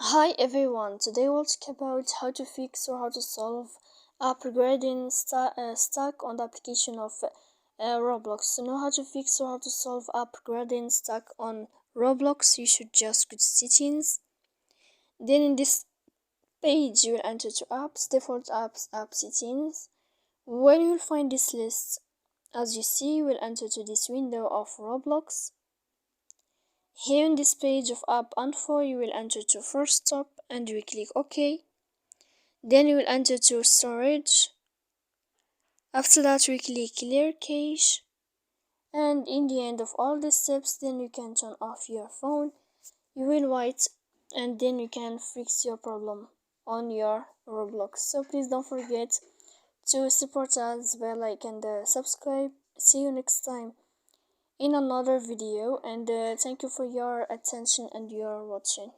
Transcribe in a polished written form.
Hi everyone, today we'll talk about how to fix or how to solve upgrading stuck on the application of Roblox. To know how to fix or how to solve upgrading stuck on Roblox, you should just go to settings. Then in this page you will enter to apps, default apps, app settings. When you will find this list, as you see, you will enter to this window of Roblox. Here in this page of app info, you will enter to first stop and you will click OK. Then you will enter to storage. After that, we click clear cache. And in the end of all these steps, then you can turn off your phone. You will wait and then you can fix your problem on your Roblox. So please don't forget to support us by like and subscribe. See you next time in another video, and thank you for your attention and your watching.